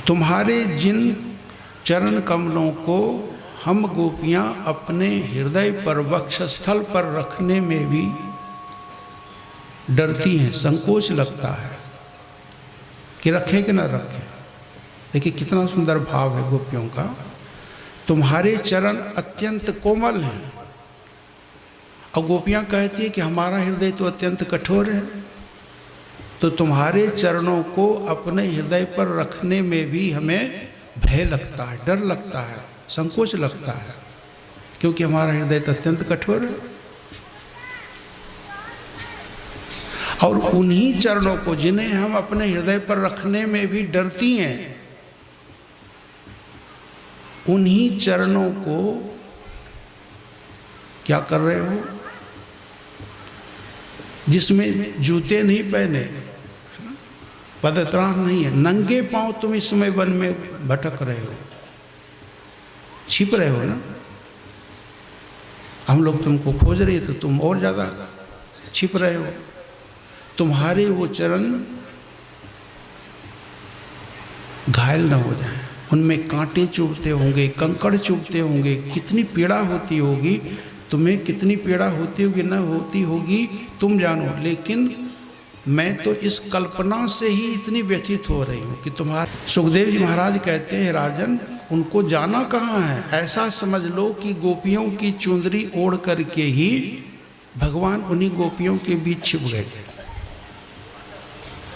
तुम्हारे जिन चरण कमलों को हम गोपियां अपने हृदय पर वक्षस्थल पर रखने में भी डरती हैं, संकोच लगता है कि रखें कि ना रखें। देखिए कितना सुंदर भाव है गोपियों का। तुम्हारे चरण अत्यंत कोमल हैं, और गोपियां कहती है कि हमारा हृदय तो अत्यंत कठोर है, तो तुम्हारे चरणों को अपने हृदय पर रखने में भी हमें भय लगता है, डर लगता है, संकोच लगता है, क्योंकि हमारा हृदय तो अत्यंत कठोर है। और उन्हीं चरणों को जिन्हें हम अपने हृदय पर रखने में भी डरती हैं, उन्हीं चरणों को क्या कर रहे हो, जिसमें जूते नहीं पहने, पदत्राण नहीं है, नंगे पांव तुम इस समय वन में भटक रहे हो, छिप रहे हो ना। हम लोग तुमको खोज रहे तो तुम और ज्यादा छिप रहे हो। तुम्हारे वो चरण घायल न हो जाएं, उनमें कांटे चुभते होंगे, कंकड़ चुभते होंगे, कितनी पीड़ा होती होगी, तुम्हें कितनी पीड़ा होती होगी न होती होगी तुम जानो, लेकिन मैं तो इस कल्पना से ही इतनी व्यथित हो रही हूँ कि तुम्हारे। सुखदेव जी महाराज कहते हैं राजन, उनको जाना कहाँ है, ऐसा समझ लो कि गोपियों की चुंदरी ओढ़ करके ही भगवान उन्हीं गोपियों के बीच छिप गए थे।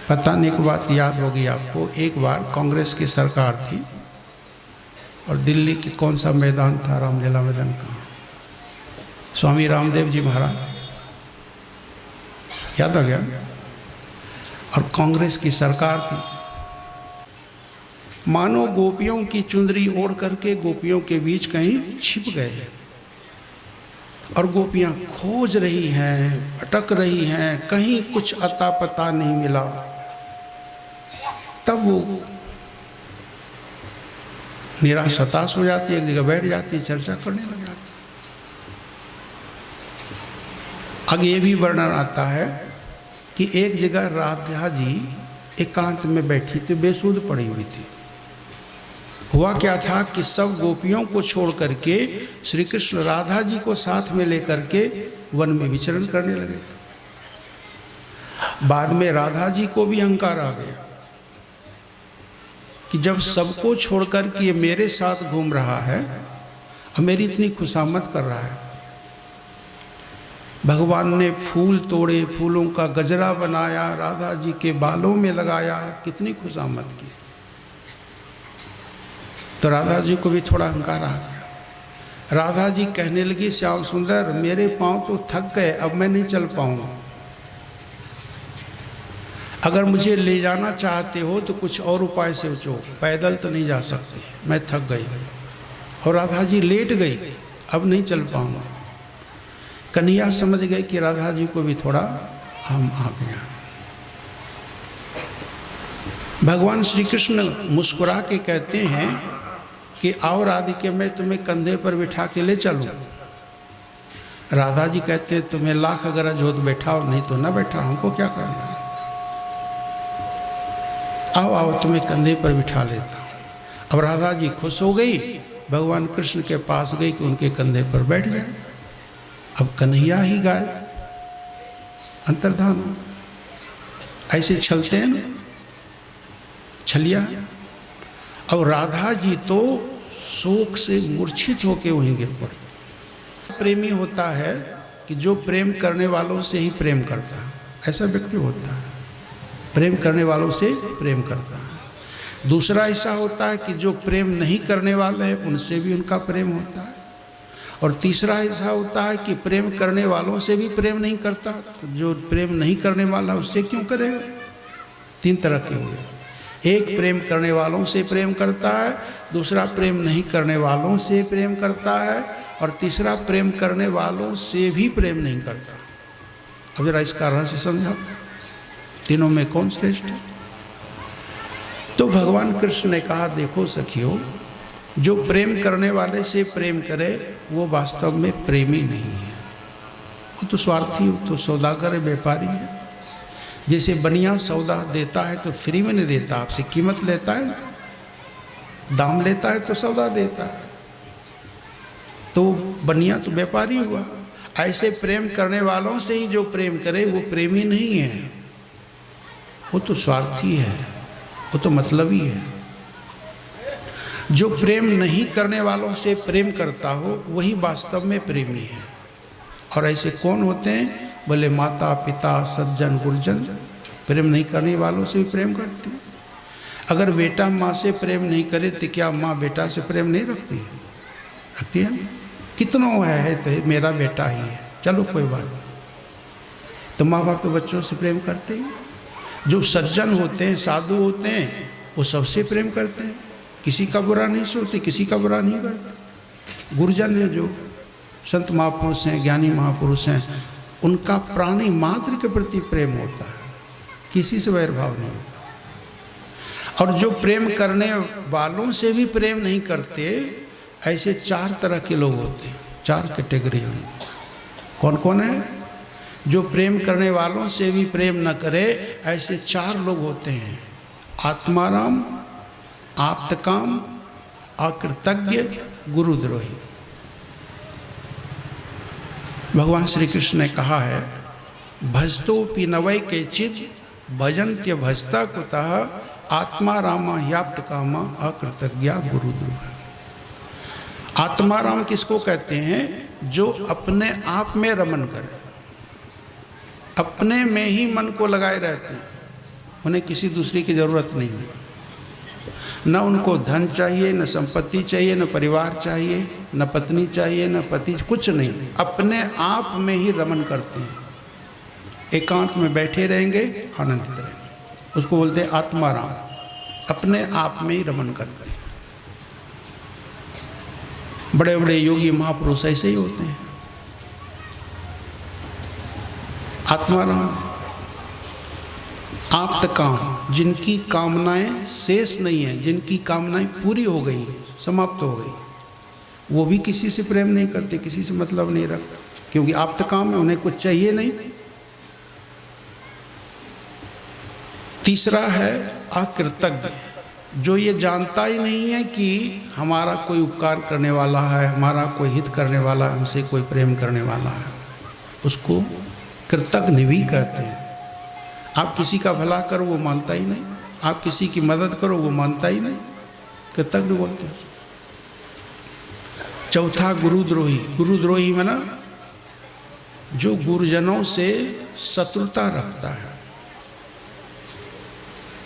पता नहीं, एक बात याद होगी आपको, एक बार कांग्रेस की सरकार थी और दिल्ली के कौन सा मैदान था, रामलीला मैदान का, स्वामी रामदेव जी महाराज, याद आ गया, और कांग्रेस की सरकार थी। मानो गोपियों की चुंदरी ओढ़ करके गोपियों के बीच कहीं छिप गए, और गोपियां खोज रही हैं, अटक रही हैं, कहीं कुछ अता पता नहीं मिला। तब वो निराश हताश हो जाती है, एक जगह बैठ जाती है, चर्चा करने लग जाती है। आगे ये भी वर्णन आता है कि एक जगह राधा जी एकांत में बैठी थी, बेसुध पड़ी हुई थी। हुआ क्या था कि सब गोपियों को छोड़ करके श्री कृष्ण राधा जी को साथ में लेकर के वन में विचरण करने लगे। बाद में राधा जी को भी अहंकार आ गया कि जब सबको छोड़कर के ये मेरे साथ घूम रहा है और मेरी इतनी खुशामद कर रहा है, भगवान ने फूल तोड़े, फूलों का गजरा बनाया, राधा जी के बालों में लगाया, कितनी खुशामद की। तो राधा जी को भी थोड़ा अहंकार आ गया। राधा जी कहने लगी, श्याम सुंदर मेरे पांव तो थक गए, अब मैं नहीं चल पाऊंगा, अगर मुझे ले जाना चाहते हो तो कुछ और उपाय से सोचो, पैदल तो नहीं जा सकते, मैं थक गई। और राधा जी लेट गई, अब नहीं चल पाऊंगा। कन्हैया समझ गए कि राधा जी को भी थोड़ा हम आ गया। भगवान श्री कृष्ण मुस्कुरा के कहते हैं कि आओ राधिके, मैं तुम्हें कंधे पर बिठा के ले चलूं। राधा जी कहते हैं तुम्हें लाख अगर हो तो बैठाओ, नहीं तो ना बैठा, हमको क्या करना है, आओ आओ तुम्हें कंधे पर बिठा लेता हूँ। अब राधा जी खुश हो गई, भगवान कृष्ण के पास गई कि उनके कंधे पर बैठ जाए। अब कन्हैया ही गाय अंतर्धान, ऐसे छलते हैं ना, छलिया। अब राधा जी तो शोक से मूर्छित होकर वहीं गिर पड़ी। प्रेमी होता है कि जो प्रेम करने वालों से ही प्रेम करता है, ऐसा व्यक्ति होता है, प्रेम करने वालों से प्रेम करता है। दूसरा ऐसा होता है कि जो प्रेम नहीं करने वाले हैं उनसे भी उनका प्रेम होता है। और तीसरा ऐसा होता है कि प्रेम करने वालों से भी प्रेम नहीं करता, तो जो प्रेम नहीं करने वाला उससे क्यों करेगा। तीन तरह के हुए, एक प्रेम करने वालों से प्रेम करता है, दूसरा प्रेम नहीं करने वालों से प्रेम करता है, और तीसरा प्रेम करने वालों से भी प्रेम नहीं करता। अब जरा इसका रहस्य समझाओ, तीनों में कौन श्रेष्ठ है। तो भगवान कृष्ण ने कहा, देखो सखियों, जो प्रेम करने वाले से प्रेम करे वो वास्तव में प्रेमी नहीं है, वो तो स्वार्थी, वो तो सौदागर है, व्यापारी है। जैसे बनिया सौदा देता है तो फ्री में नहीं देता, आपसे कीमत लेता है, दाम लेता है तो सौदा देता है, तो बनिया तो व्यापारी हुआ। ऐसे प्रेम करने वालों से ही जो प्रेम करे वो प्रेमी नहीं है, वो तो स्वार्थी है, वो तो मतलबी है। जो प्रेम नहीं करने वालों से प्रेम करता हो वही वास्तव में प्रेमी है। और ऐसे कौन होते हैं? बोले माता पिता सज्जन गुरुजन प्रेम नहीं करने वालों से भी प्रेम करते हैं। अगर बेटा माँ से प्रेम नहीं करे तो क्या माँ बेटा से प्रेम नहीं रखती है? रखती है। कितनों है तो मेरा बेटा ही है, चलो कोई बात नहीं। तो माँ बाप तो बच्चों से प्रेम करते हैं। जो सज्जन होते हैं, साधु होते हैं, वो सबसे प्रेम करते हैं, किसी का बुरा नहीं सोचते, किसी का बुरा नहीं करते। गुरुजन है, जो संत महापुरुष हैं, ज्ञानी महापुरुष हैं, उनका प्राणी मात्र के प्रति प्रेम होता है, किसी से वैरभाव नहीं होता। और जो प्रेम करने वालों से भी प्रेम नहीं करते, ऐसे 4 तरह के लोग होते हैं, 4 कैटेगरी हैं। कौन कौन है? जो प्रेम करने वालों से भी प्रेम न करे, ऐसे 4 लोग होते हैं। आत्माराम, आप्तकाम, अकृतज्ञ, गुरुद्रोही। भगवान श्री कृष्ण ने कहा है, भजतोपि नवै के चिद भजन्त्य भजता कुतः आत्मारामा ह्याप्तकामा अकृतज्ञा गुरुद्रोह। आत्माराम किसको कहते हैं? जो अपने आप में रमन करे, अपने में ही मन को लगाए रहते हैं, उन्हें किसी दूसरे की जरूरत नहीं है। न उनको धन चाहिए, न संपत्ति चाहिए, न परिवार चाहिए, न पत्नी चाहिए, न पति, कुछ नहीं। अपने आप में ही रमन करते हैं, एकांत में बैठे रहेंगे, आनंदित रहेंगे, उसको बोलते हैं आत्माराम। अपने आप में ही रमन करते हैं। बड़े बड़े योगी महापुरुष ऐसे ही होते हैं, आत्माराम। आप्तकाम, जिनकी कामनाएं शेष नहीं है, जिनकी कामनाएं पूरी हो गई, समाप्त हो गई, वो भी किसी से प्रेम नहीं करते, किसी से मतलब नहीं रखते, क्योंकि आप्तकाम है, उन्हें कुछ चाहिए नहीं। तीसरा है अकृतज्ञ, जो ये जानता ही नहीं है कि हमारा कोई उपकार करने वाला है, हमारा कोई हित करने वाला है, हमसे कोई प्रेम करने वाला है, उसको कृतज्ञ भी कहते हैं। आप किसी का भला करो वो मानता ही नहीं, आप किसी की मदद करो वो मानता ही नहीं, कृतज्ञ बोलते हैं। चौथा गुरुद्रोही। गुरुद्रोही माना जो गुरुजनों से शत्रुता रखता है,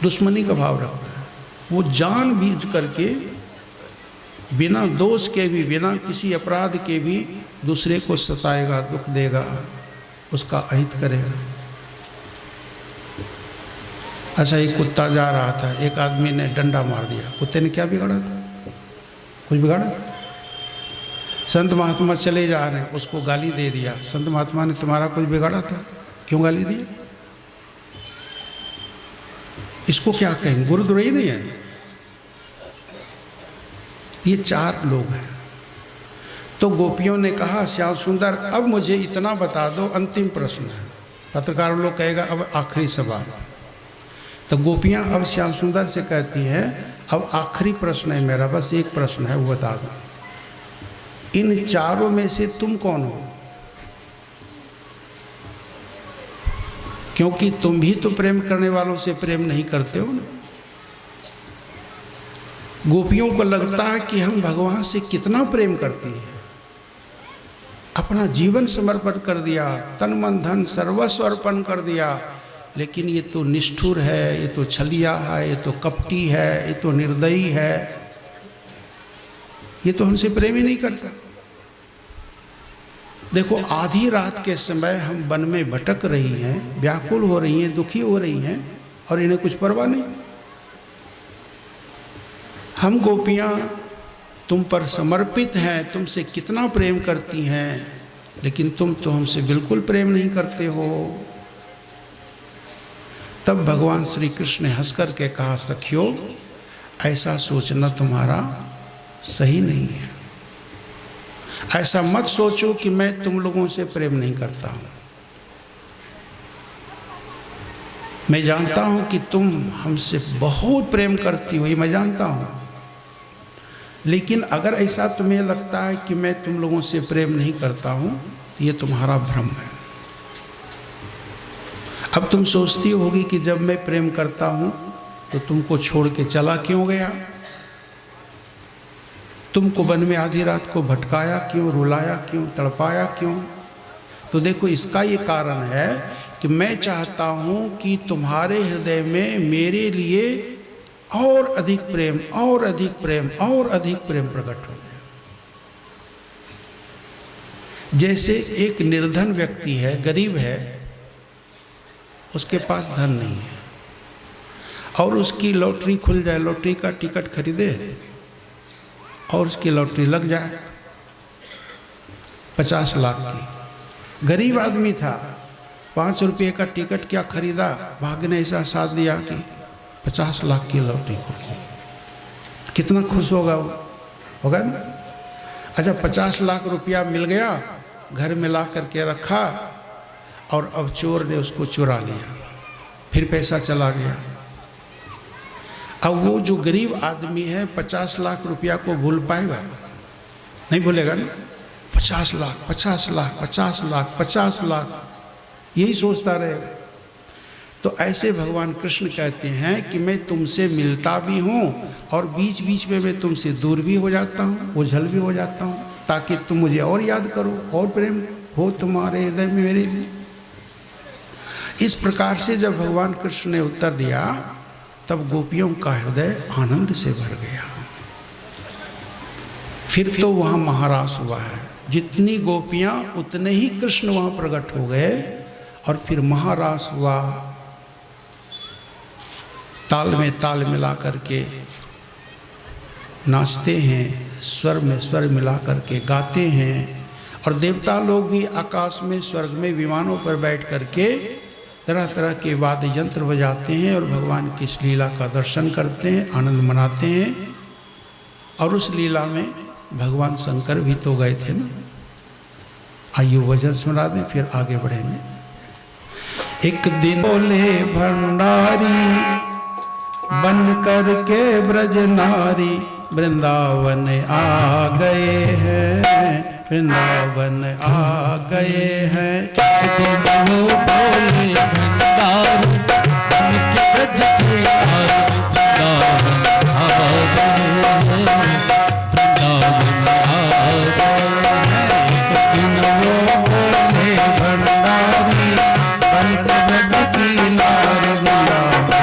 दुश्मनी का भाव रखता है, वो जानबूझ करके बिना दोष के भी, बिना किसी अपराध के भी दूसरे को सताएगा, दुख देगा, उसका अहित करेगा। अच्छा, एक कुत्ता जा रहा था, एक आदमी ने डंडा मार दिया, कुत्ते ने क्या बिगाड़ा था? कुछ बिगाड़ा था? संत महात्मा चले जा रहे हैं, उसको गाली दे दिया। संत महात्मा ने तुम्हारा कुछ बिगाड़ा था, क्यों गाली दी? इसको क्या कहेंगे? गुरुद्रोही नहीं है। ये 4 लोग हैं। तो गोपियों ने कहा, श्याम सुंदर अब मुझे इतना बता दो, अंतिम प्रश्न है। पत्रकार लोग कहेगा अब आखिरी सवाल। तो गोपियां अब श्याम सुंदर से कहती हैं, अब आखिरी प्रश्न है मेरा, बस एक प्रश्न है, वो बता दो, इन 4 में से तुम कौन हो? क्योंकि तुम भी तो प्रेम करने वालों से प्रेम नहीं करते हो ना। गोपियों को लगता है कि हम भगवान से कितना प्रेम करती हैं, अपना जीवन समर्पण कर दिया, तन मन धन सर्वस्व अर्पण कर दिया, लेकिन ये तो निष्ठुर है, ये तो छलिया है, ये तो कपटी है, ये तो निर्दयी है, ये तो हमसे प्रेम ही नहीं करता। देखो, आधी रात के समय हम वन में भटक रही हैं, व्याकुल हो रही हैं, दुखी हो रही हैं, और इन्हें कुछ परवाह नहीं। हम गोपियाँ तुम पर समर्पित हैं, तुमसे कितना प्रेम करती हैं, लेकिन तुम तो हमसे बिल्कुल प्रेम नहीं करते हो। तब भगवान श्री कृष्ण ने हंस कर के कहा, सखियो ऐसा सोचना तुम्हारा सही नहीं है। ऐसा मत सोचो कि मैं तुम लोगों से प्रेम नहीं करता हूँ। मैं जानता हूँ कि तुम हमसे बहुत प्रेम करती हो, ये मैं जानता हूँ, लेकिन अगर ऐसा तुम्हें लगता है कि मैं तुम लोगों से प्रेम नहीं करता हूं, तो ये तुम्हारा भ्रम है। अब तुम सोचती होगी कि जब मैं प्रेम करता हूं तो तुमको छोड़ के चला क्यों गया, तुमको वन में आधी रात को भटकाया क्यों, रुलाया क्यों, तड़पाया क्यों। तो देखो, इसका ये कारण है कि मैं चाहता हूं कि तुम्हारे हृदय में मेरे लिए और अधिक प्रेम, और अधिक प्रेम, और अधिक प्रेम प्रकट हो जाए। जैसे एक निर्धन व्यक्ति है, गरीब है, उसके पास धन नहीं है, और उसकी लॉटरी खुल जाए, लॉटरी का टिकट खरीदे और उसकी लॉटरी लग जाए 50 लाख की। गरीब आदमी था, 5 रुपये का टिकट क्या खरीदा, भाग्य ने ऐसा साथ दिया कि 50 लाख की लॉटरी खुल गई। कितना खुश होगा वो, होगा ना। अच्छा, 50 लाख रुपया मिल गया, घर में ला करके रखा, और अब चोर ने उसको चुरा लिया, फिर पैसा चला गया। अब वो जो गरीब आदमी है 50 लाख रुपया को भूल पाएगा? नहीं भूलेगा ना। 50 लाख, 50 लाख, 50 लाख, 50 लाख, यही सोचता रहेगा। तो ऐसे भगवान कृष्ण कहते हैं कि मैं तुमसे मिलता भी हूँ और बीच बीच में मैं तुमसे दूर भी हो जाता हूँ, ओझल भी हो जाता हूँ, ताकि तुम मुझे और याद करो और प्रेम हो तुम्हारे हृदय में मेरे लिए। इस प्रकार से जब भगवान कृष्ण ने उत्तर दिया, तब गोपियों का हृदय आनंद से भर गया। फिर तो वहाँ महारास हुआ है, जितनी गोपियाँ उतने ही कृष्ण वहाँ प्रकट हो गए, और फिर महारास हुआ। ताल में ताल मिला करके नाचते हैं, स्वर में स्वर मिला करके गाते हैं, और देवता लोग भी आकाश में, स्वर्ग में, विमानों पर बैठ करके तरह तरह के वाद्य यंत्र बजाते हैं और भगवान की इस लीला का दर्शन करते हैं, आनंद मनाते हैं। और उस लीला में भगवान शंकर भी तो गए थे ना। आइए वजन सुना दें, फिर आगे बढ़ेंगे। एक दिन बोले भंडारी बन करके ब्रज नारी, वृंदावन आ गए हैं, वृंदावन आ गए हैं। एक दिन वो बोले भंडारी बन के ब्रज के नारी, वृंदावन आ गए हैं, वृंदावन आ गए हैं। एक दिन वो बोले भंडारी बन के ब्रज की नारी, वृंदावन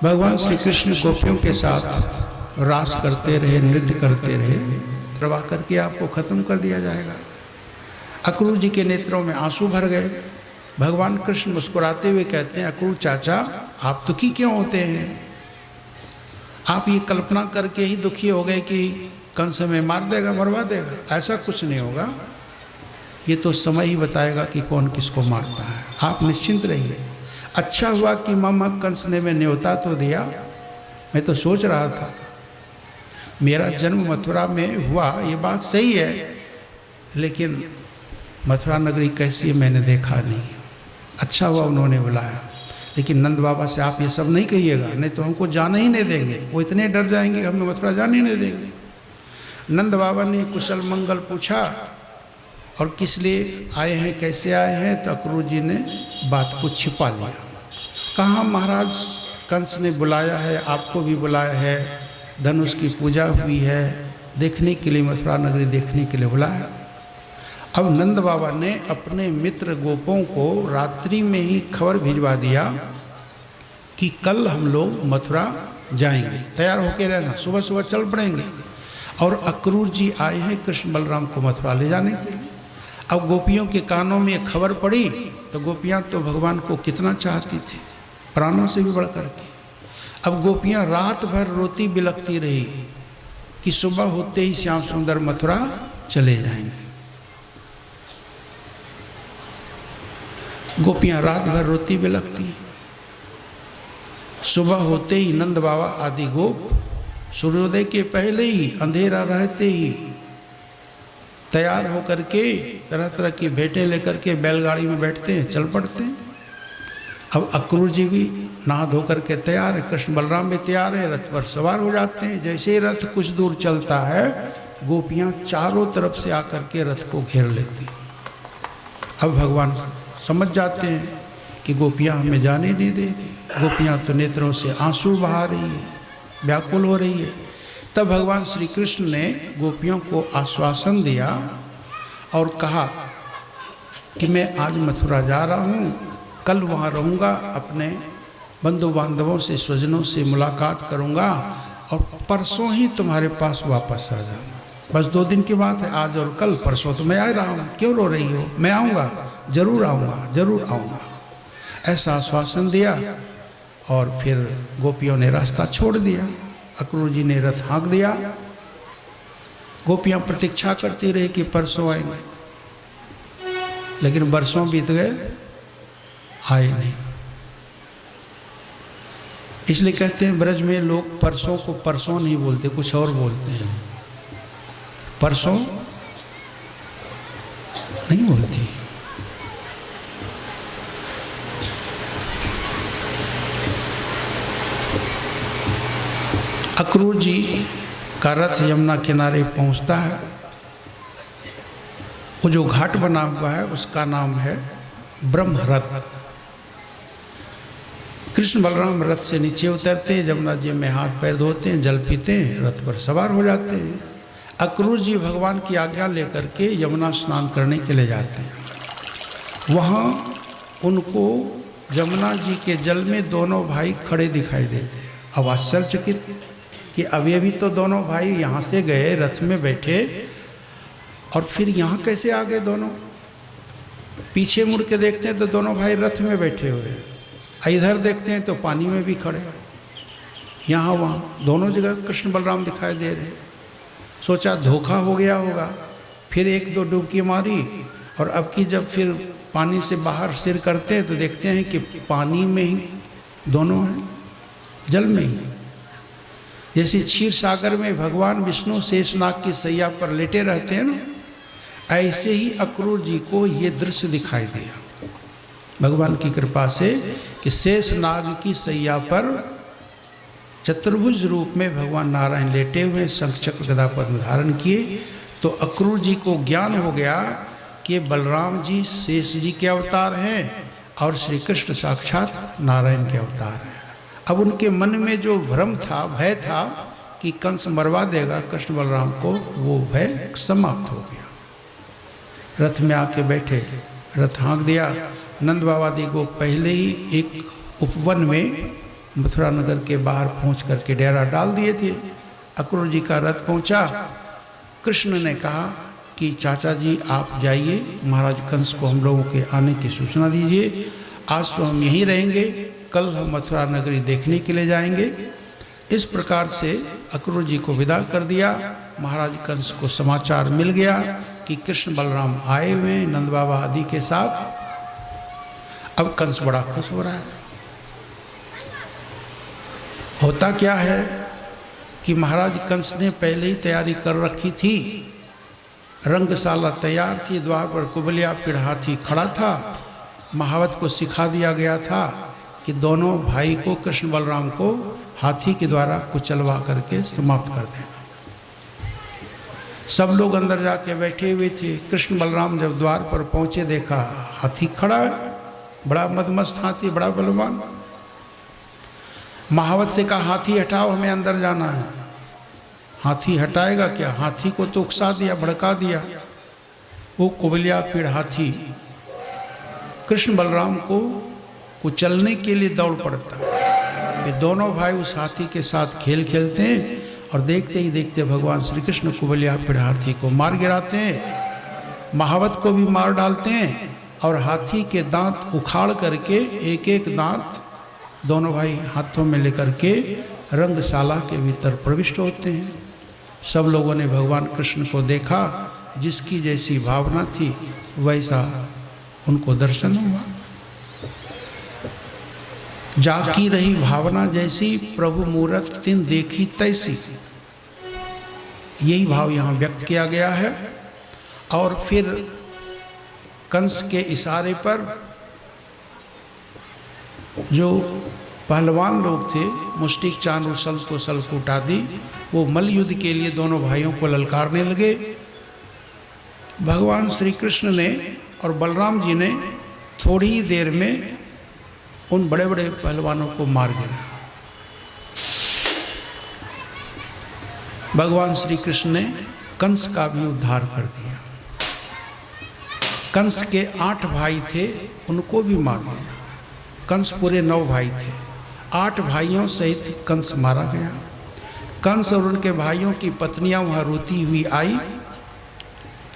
भगवान श्री कृष्ण गोपियों के साथ रास करते रहे, नृत्य करते रहे, प्रवाह करके आपको खत्म कर दिया जाएगा। अक्रूर जी के नेत्रों में आंसू भर गए। भगवान कृष्ण मुस्कुराते हुए कहते हैं, अक्रूर चाचा आप दुखी क्यों होते हैं? आप ये कल्पना करके ही दुखी हो गए कि कंस में मार देगा, मरवा देगा। ऐसा कुछ नहीं होगा, ये तो समय ही बताएगा कि कौन किसको मारता है। आप निश्चिंत रहिए। अच्छा हुआ कि मामा कंस ने मैं न्योता तो दिया। मैं तो सोच रहा था मेरा जन्म मथुरा में हुआ, ये बात सही है, लेकिन मथुरा नगरी कैसी है मैंने देखा नहीं। अच्छा हुआ उन्होंने बुलाया, लेकिन नंद बाबा से आप ये सब नहीं कहिएगा, नहीं तो हमको जाने ही नहीं देंगे। वो इतने डर जाएंगे हमें मथुरा जाने ही नहीं देंगे। नंद बाबा ने कुशल मंगल पूछा और किस लिए आए हैं, कैसे आए हैं, तो अक्रूर जी ने बात को छिपा लिया। कहा महाराज कंस ने बुलाया है, आपको भी बुलाया है, धनुष की पूजा हुई है, देखने के लिए मथुरा नगरी देखने के लिए बुलाया। अब नंद बाबा ने अपने मित्र गोपों को रात्रि में ही खबर भिजवा दिया कि कल हम लोग मथुरा जाएंगे, तैयार होके रहना, सुबह सुबह चल पड़ेंगे। और अक्रूर जी आए हैं कृष्ण बलराम को मथुरा ले जाने के लिए। अब गोपियों के कानों में ये खबर पड़ी तो गोपियाँ तो भगवान को कितना चाहती थी, प्राणों से भी बढ़ कर के। अब गोपियाँ रात भर रोती बिलखती रही कि सुबह होते ही श्याम सुंदर मथुरा चले जाएंगे। गोपियां रात भर रोती बिलखती हैं। सुबह होते ही नंद बाबा आदि गोप सूर्योदय के पहले ही, अंधेरा रहते ही तैयार होकर के तरह तरह की भेंटें लेकर के बैलगाड़ी में बैठते हैं, चल पड़ते हैं। अब अक्रूर जी भी नहा धो करके तैयार है, कृष्ण बलराम भी तैयार है, रथ पर सवार हो जाते हैं। जैसे ही रथ कुछ दूर चलता है, गोपियां चारों तरफ से आकर के रथ को घेर लेती। अब भगवान समझ जाते हैं कि गोपियां हमें जाने नहीं देगी। गोपियां तो नेत्रों से आंसू बहा रही है, व्याकुल हो रही है। तब भगवान श्री कृष्ण ने गोपियों को आश्वासन दिया और कहा कि मैं आज मथुरा जा रहा हूँ, कल वहाँ रहूँगा, अपने बंधु बांधवों से, स्वजनों से मुलाकात करूँगा और परसों ही तुम्हारे पास वापस आ जाऊँगा। बस 2 दिन की बात है, आज और कल। परसों तो मैं आ रहा हूँ, क्यों रो रही हो? मैं आऊँगा, जरूर आऊँगा, जरूर आऊँगा, ऐसा आश्वासन दिया। और फिर गोपियों ने रास्ता छोड़ दिया। अक्रूर जी ने रथ हाँक दिया। गोपियाँ प्रतीक्षा करती रही कि परसों आएंगे, लेकिन बरसों बीत गए, आए नहीं। इसलिए कहते हैं ब्रज में लोग परसों को परसों नहीं बोलते, कुछ और बोलते हैं। परसों नहीं बोलती। अक्रूर जी का रथ यमुना किनारे पहुंचता है। वो जो घाट बना हुआ है उसका नाम है ब्रह्मरथ। कृष्ण बलराम रथ से नीचे उतरते हैं, यमुना जी में हाथ पैर धोते हैं, जल पीते हैं, रथ पर सवार हो जाते हैं। अक्रूर जी भगवान की आज्ञा लेकर के यमुना स्नान करने के लिए जाते हैं। वहाँ उनको यमुना जी के जल में दोनों भाई खड़े दिखाई देते हैं। अब आश्चर्यचकित कि अभी तो दोनों भाई यहाँ से गए, रथ में बैठे, और फिर यहाँ कैसे आ गए दोनों? पीछे मुड़ के देखते हैं तो दोनों भाई रथ में बैठे हुए हैं, इधर देखते हैं तो पानी में भी खड़े, यहाँ वहाँ दोनों जगह कृष्ण बलराम दिखाई दे रहे। सोचा धोखा हो गया होगा, फिर 1-2 डुबकी मारी, और अब की जब फिर पानी से बाहर सिर करते हैं तो देखते हैं कि पानी में ही दोनों हैं, जल में ही। जैसे क्षीर सागर में भगवान विष्णु शेषनाग की सैया पर लेटे रहते हैं ना, ऐसे ही अक्रूर जी को ये दृश्य दिखाई दिया भगवान की कृपा से कि शेषनाग की सैया पर चतुर्भुज रूप में भगवान नारायण लेटे हुए, शंख चक्र गदा पद्म धारण किए। तो अक्रूर जी को ज्ञान हो गया कि बलराम जी शेष जी के अवतार हैं और श्री कृष्ण साक्षात नारायण के अवतार हैं। अब उनके मन में जो भ्रम था, भय था कि कंस मरवा देगा कृष्ण बलराम को, वो भय समाप्त हो गया। रथ में आके बैठे, रथ हाँक दिया। नंद बाबा दी को पहले ही एक उपवन में मथुरा नगर के बाहर पहुंच करके डेरा डाल दिए थे। अक्रूर जी का रथ पहुंचा। कृष्ण ने कहा कि चाचा जी आप जाइए, महाराज कंस को हम लोगों के आने की सूचना दीजिए। आज तो हम यहीं रहेंगे, कल हम मथुरा नगरी देखने के लिए जाएंगे। इस प्रकार से अक्रूर जी को विदा कर दिया। महाराज कंस को समाचार मिल गया कि कृष्ण बलराम आए हुए हैं नंद बाबा आदि के साथ। अब कंस बड़ा खुश हो रहा है। होता क्या है कि महाराज कंस ने पहले ही तैयारी कर रखी थी, रंगशाला तैयार थी, द्वार पर कुबलिया पिढ़ाथी खड़ा था। महावत को सिखा दिया गया था कि दोनों भाई को, कृष्ण बलराम को हाथी के द्वारा कुचलवा करके समाप्त कर देना। सब लोग अंदर जाके बैठे हुए थे। कृष्ण बलराम जब द्वार पर पहुंचे, देखा हाथी खड़ा है, बड़ा मदमस्त हाथी, बड़ा बलवान। महावत से कहा हाथी हटाओ, हमें अंदर जाना है। हाथी हटाएगा क्या? हाथी को तो उकसा दिया, भड़का दिया। वो कुबलिया पीड़ हाथी कृष्ण बलराम को कुचलने के लिए दौड़ पड़ता है। ये दोनों भाई उस हाथी के साथ खेल खेलते हैं और देखते ही देखते भगवान श्री कृष्ण कुबलिया पीड़ हाथी को मार गिराते हैं, महावत को भी मार डालते हैं और हाथी के दांत उखाड़ करके एक एक दांत दोनों भाई हाथों में लेकर के रंगशाला के भीतर प्रविष्ट होते हैं। सब लोगों ने भगवान कृष्ण को देखा, जिसकी जैसी भावना थी वैसा उनको दर्शन हुआ। जाकी रही भावना जैसी, प्रभु मूरत तिन देखी तैसी। यही भाव यहाँ व्यक्त किया गया है। और फिर कंस के इशारे पर जो पहलवान लोग थे, मुष्टिक चाणूर सल्तो सल्कूट आदि, वो मल्ल युद्ध के लिए दोनों भाइयों को ललकारने लगे। भगवान श्री कृष्ण ने और बलराम जी ने थोड़ी ही देर में उन बड़े बड़े पहलवानों को मार गिरा। भगवान श्री कृष्ण ने कंस का भी उद्धार कर दिया। कंस के 8 भाई थे, उनको भी मार दिया। कंस पूरे 9 भाई थे, 8 भाइयों सहित कंस मारा गया। कंस और उनके भाइयों की पत्नियां वहां रोती हुई आई।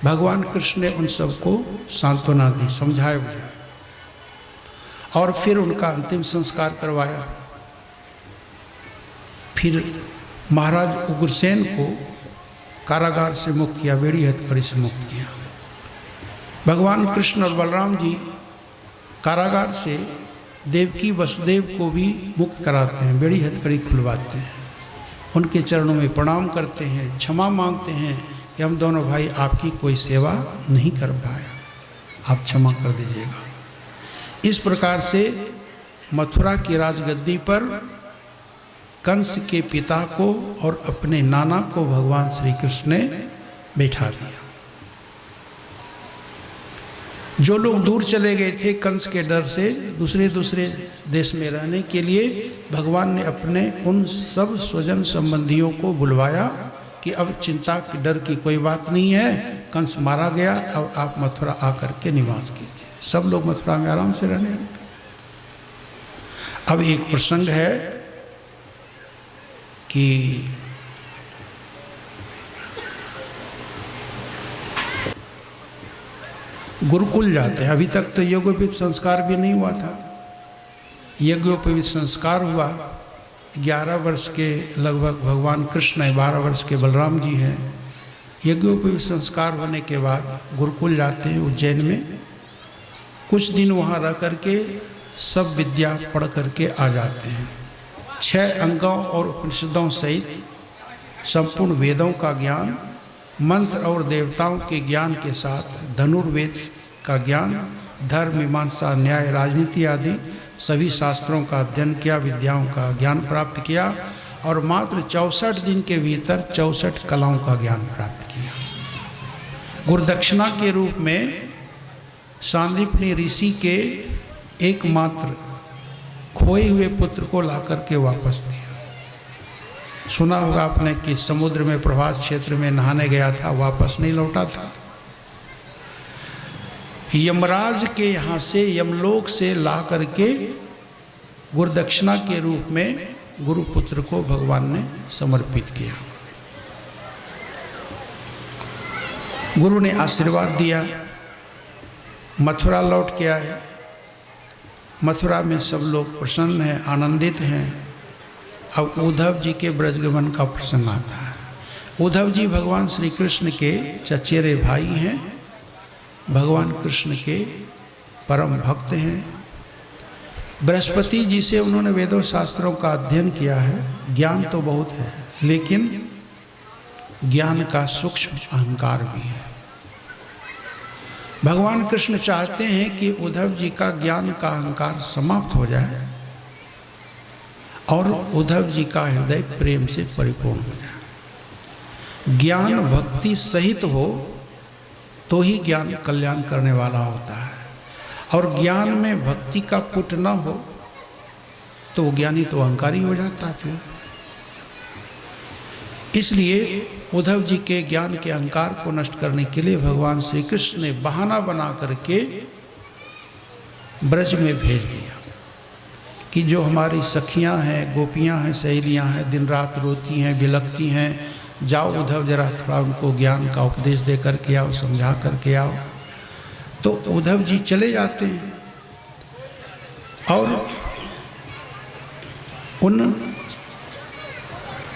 भगवान कृष्ण ने उन सबको सांत्वना दी, समझाया बुझाया और फिर उनका अंतिम संस्कार करवाया। फिर महाराज उग्रसेन को कारागार से मुक्त किया, बेड़ी हथकड़ी से मुक्त किया। भगवान कृष्ण और बलराम जी कारागार से देवकी वसुदेव को भी मुक्त कराते हैं, बेड़ी हथकड़ी खुलवाते हैं, उनके चरणों में प्रणाम करते हैं, क्षमा मांगते हैं कि हम दोनों भाई आपकी कोई सेवा नहीं कर पाया, आप क्षमा कर दीजिएगा। इस प्रकार से मथुरा की राजगद्दी पर कंस के पिता को और अपने नाना को भगवान श्री कृष्ण ने बैठा दिया। जो लोग दूर चले गए थे कंस के डर से, दूसरे देश में रहने के लिए, भगवान ने अपने उन सब स्वजन संबंधियों को बुलवाया कि अब चिंता की डर की कोई बात नहीं है, कंस मारा गया, अब आप मथुरा आकर के निवास कीजिए। सब लोग मथुरा में आराम से रहने लगे। अब एक प्रसंग है कि गुरुकुल जाते हैं। अभी तक तो यज्ञोपवीत संस्कार भी नहीं हुआ था। यज्ञोपवीत संस्कार हुआ 11 वर्ष के लगभग भगवान कृष्ण है, 12 वर्ष के बलराम जी हैं। यज्ञोपवीत संस्कार होने के बाद गुरुकुल जाते हैं उज्जैन में। कुछ दिन वहाँ रह करके सब विद्या पढ़ करके आ जाते हैं। 6 अंगों और उपनिषदों सहित संपूर्ण वेदों का ज्ञान, मंत्र और देवताओं के ज्ञान के साथ धनुर्वेद का ज्ञान, धर्म, मीमांसा, न्याय, राजनीति आदि सभी शास्त्रों का अध्ययन किया, विद्याओं का ज्ञान प्राप्त किया और मात्र 64 दिन के भीतर 64 कलाओं का ज्ञान प्राप्त किया। गुरुदक्षिणा के रूप में सांदीपनी ऋषि के एकमात्र खोए हुए पुत्र को लाकर के वापस दिया। सुना होगा आपने कि समुद्र में प्रभास क्षेत्र में नहाने गया था, वापस नहीं लौटा था। यमराज के यहाँ से, यमलोक से ला करके गुरुदक्षिणा के रूप में गुरुपुत्र को भगवान ने समर्पित किया। गुरु ने आशीर्वाद दिया, मथुरा लौट के आए। मथुरा में सब लोग प्रसन्न हैं, आनंदित हैं। अब उद्धव जी के ब्रजगमन का प्रसंग आता है। उद्धव जी भगवान श्री कृष्ण के चचेरे भाई हैं, भगवान कृष्ण के परम भक्त हैं। बृहस्पति जी से उन्होंने वेदों शास्त्रों का अध्ययन किया है। ज्ञान तो बहुत है, लेकिन ज्ञान का सूक्ष्म अहंकार भी है। भगवान कृष्ण चाहते हैं कि उद्धव जी का ज्ञान का अहंकार समाप्त हो जाए और उद्धव जी का हृदय प्रेम से परिपूर्ण हो जाए। ज्ञान भक्ति सहित हो तो ही ज्ञान कल्याण करने वाला होता है, और ज्ञान में भक्ति का पुट न हो तो ज्ञानी तो अहंकारी हो जाता है फिर। इसलिए उद्धव जी के ज्ञान के अहंकार को नष्ट करने के लिए भगवान श्री कृष्ण ने बहाना बना करके ब्रज में भेज दिया कि जो हमारी सखियां हैं, गोपियां हैं, सहेलियां हैं, दिन रात रोती हैं, बिलखती हैं, जाओ उद्धव जरा थोड़ा उनको ज्ञान का उपदेश दे करके आओ, समझा करके आओ। तो उद्धव जी चले जाते हैं और उन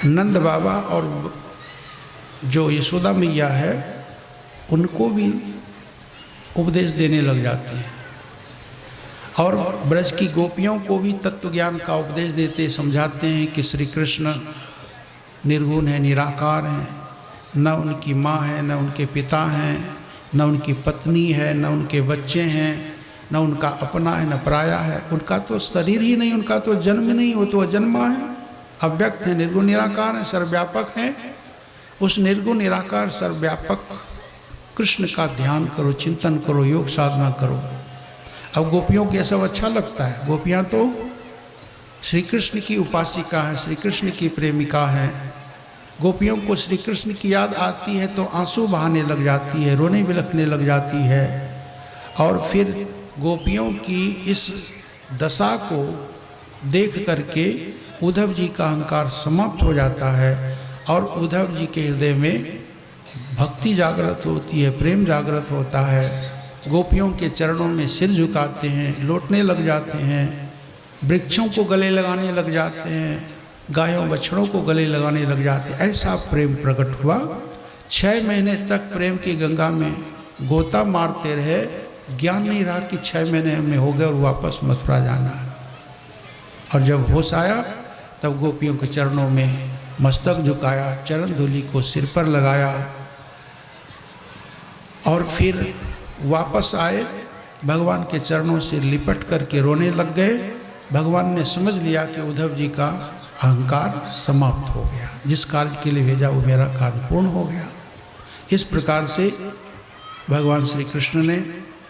नंद बाबा और जो यशोदा मैया है उनको भी उपदेश देने लग जाते हैं और ब्रज की गोपियों को भी तत्व ज्ञान का उपदेश देते समझाते हैं कि श्री कृष्ण निर्गुण है, निराकार हैं, न उनकी माँ है, न उनके पिता हैं, न उनकी पत्नी है, न उनके बच्चे हैं, न उनका अपना है, न पराया है। उनका तो शरीर ही नहीं, उनका तो जन्म नहीं, वो तो अजन्मा है, अव्यक्त है, निर्गुण निराकार है, सर्वव्यापक है। उस निर्गुण निराकार सर्वव्यापक कृष्ण का ध्यान करो, चिंतन करो, योग साधना करो। अब गोपियों को यह सब अच्छा लगता है। गोपियाँ तो श्री कृष्ण की उपासिका है, श्री कृष्ण की प्रेमिका है। गोपियों को श्री कृष्ण की याद आती है तो आंसू बहाने लग जाती है, रोने बिलखने लग जाती है। और फिर गोपियों की इस दशा को देख करके उद्धव जी का अहंकार समाप्त हो जाता है और उद्धव जी के हृदय में भक्ति जागृत होती है, प्रेम जागृत होता है। गोपियों के चरणों में सिर झुकाते हैं, लौटने लग जाते हैं, वृक्षों को गले लगाने लग जाते हैं, गायों बछड़ों को गले लगाने लग जाते हैं। ऐसा प्रेम प्रकट हुआ। 6 महीने तक प्रेम की गंगा में गोता मारते रहे, ज्ञान नहीं रहा कि 6 महीने में हो गए और वापस मथुरा जाना है। और जब होश आया तब गोपियों के चरणों में मस्तक झुकाया, चरण धूलि को सिर पर लगाया और फिर वापस आए, भगवान के चरणों से लिपट करके रोने लग गए। भगवान ने समझ लिया कि उद्धव जी का अहंकार समाप्त हो गया, जिस कार्य के लिए भेजा वो मेरा कार्य पूर्ण हो गया। इस प्रकार से भगवान श्री कृष्ण ने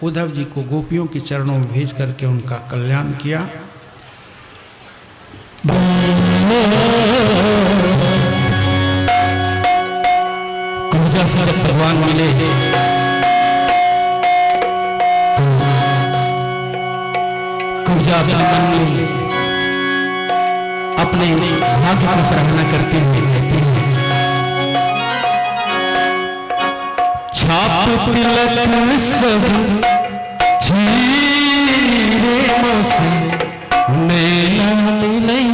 उद्धव जी को गोपियों के चरणों में भेज करके उनका कल्याण किया। भगवान मिले कुंजा अपने मन में अपने भाग्य की सराहना करते हुए कहते हैं, छाप तिलक सब छीने मुझसे नैना मिलई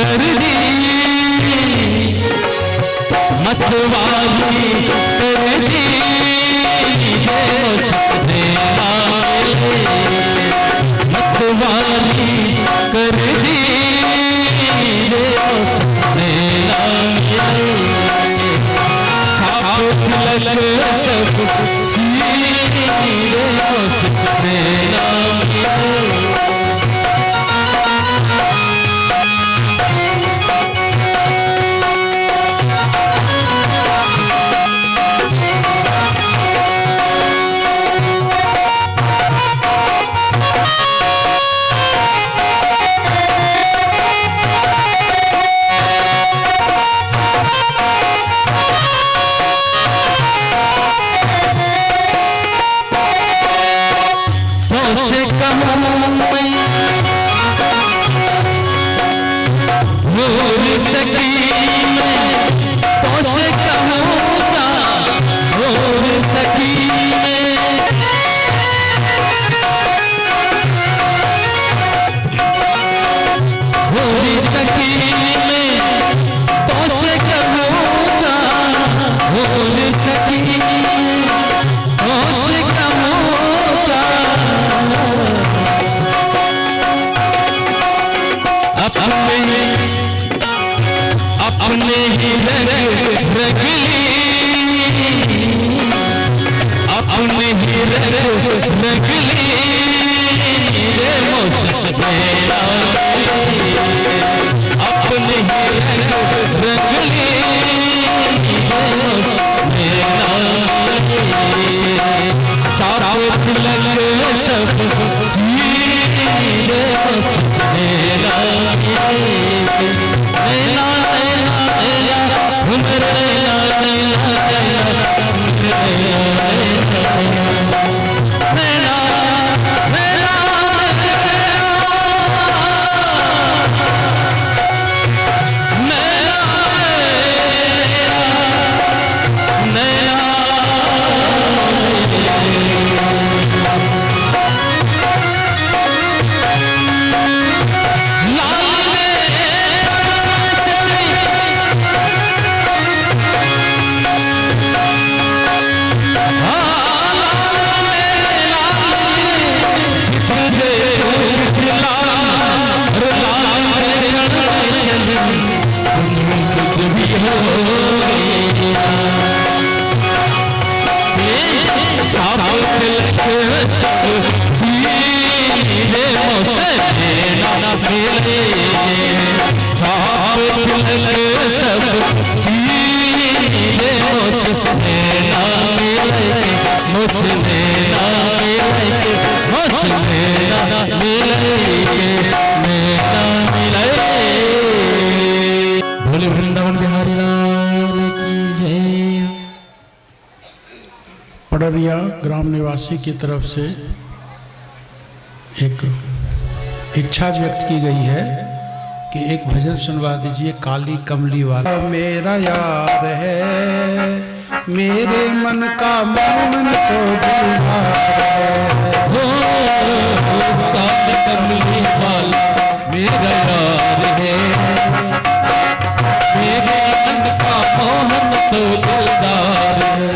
कर दी मतवाली कर दी मतवाली कर दी छाप तिलक सब अपने ही रगली अपने ही रगली अपने ही रगली चारों तिलक सब बोले वृंदावन बिहारी लाल की जय। पडरिया ग्राम निवासी की तरफ से एक इच्छा व्यक्त की गई है कि एक भजन सुनवा दीजिए, काली कमली वाला। मेरा यार है मेरे मन का मोहन तो दिलदार है, काली कमली वाला मेरा यार है, मेरे मन का मोहन तो दिलदार है।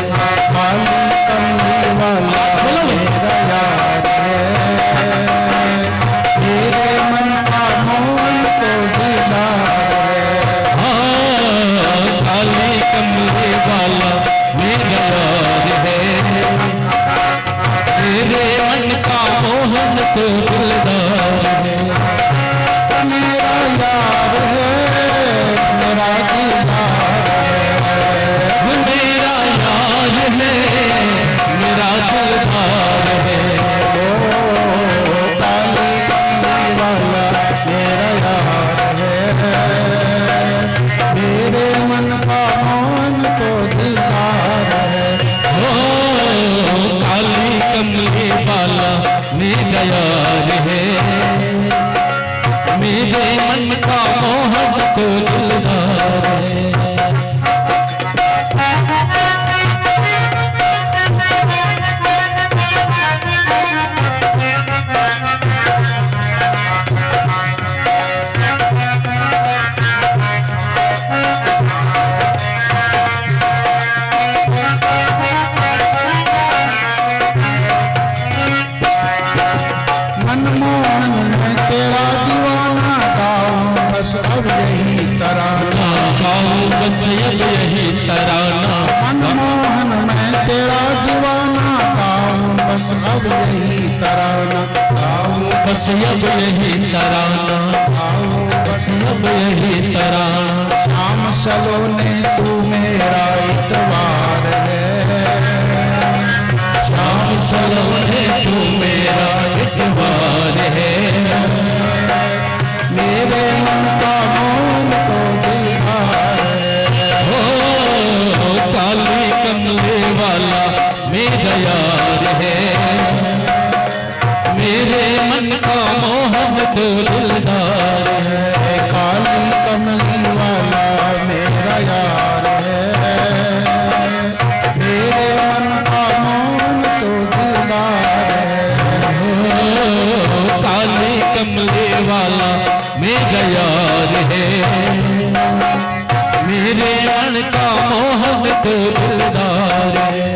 काली कमली वाला मेरा यार है, मेरे मन का मोहन तो दिलदार है। काली कमली वाला मेरा यार है, मेरे मन का मोहन तो दिलदार है। तराना, गाऊं बस अब यही तराना। मनमोहन मैं तेरा दीवाना, गाऊं बस अब यही तराना, गाऊं बस अब यही तराना, गाऊं बस अब यही तराना। शाम सलोने तू मेरा इतवार है, शाम सलोने तू मेरा इतवार है। मेरे मन का मोह तो दिलदार है। हो काली कमले वाला मेरा यार है, मेरे मन का मोहन तो दिलदार है। काली कमली वाला मेरा यार है, मेरे मन का मोहन तो दिलदार है। हो काली कमले वाला मेरा यार है, मेरे मन का मोहन तो दिलदार है।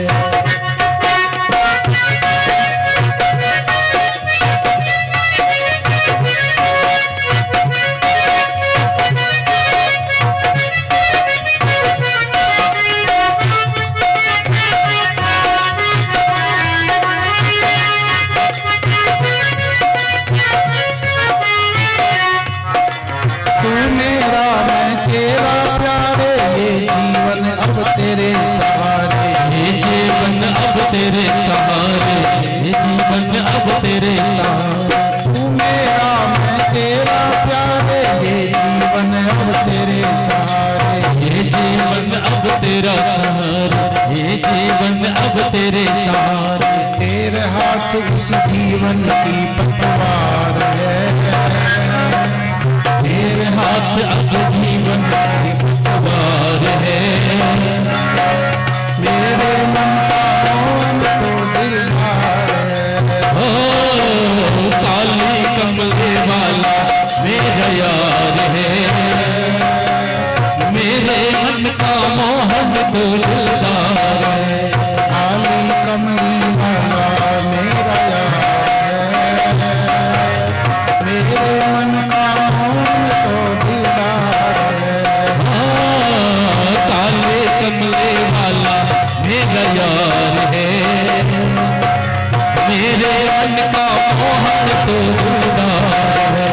तू मेरा मैं तेरा प्यारे, ये जीवन अब तेरे सहारे, ये जीवन अब तेरे सहारे, ये जीवन अब तेरे सहारे। तू मेरा मैं तेरा प्यारे, ये जीवन अब तेरे सहारे। ये जीवन अब तेरा सहारा, ये जीवन अब तेरे सहारे। तेरे हाथ इस जीवन की पतवार है, तेरे हाथ अब जीवन की पतवार है। मेरे मन का मोहन तो दिलदार है। ओ काली कमले वाला मेरा यार है, मेरे मन का मोहन तो दिलदार है। काली कमली वाला मेरा यार है, मेरे मन का मोहन तो दिलदार है। काले कमले वाला मेरा यार है, मेरे मन का मोहन तो दिलदार है।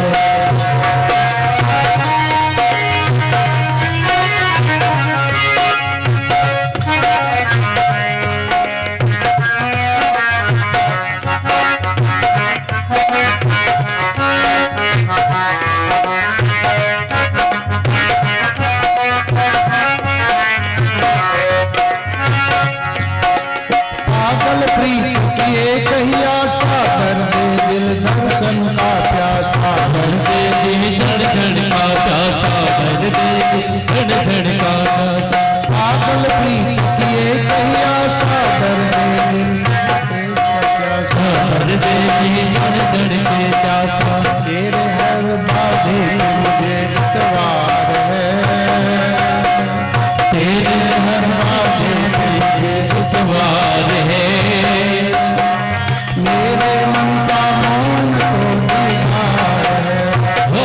पागल प्रीत की एक ही आशा, दर्द दिल दर्शन का प्यासा, दर्द दिल धड़ का प्यासा, दर्द दिल धड़ का प्यासा। पागल प्रीत की एक ही आशा, दर्द दिल का प्यासा। दर्द दिल धड़ के प्यासा। तेरे हर बाधे मुझे इतवार है, तेरे हर बातें मुझे इतवार है, मेरे मन का मोहन तो दिलदार है। ओ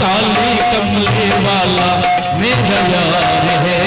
काली कमले वाला मेरा यार है,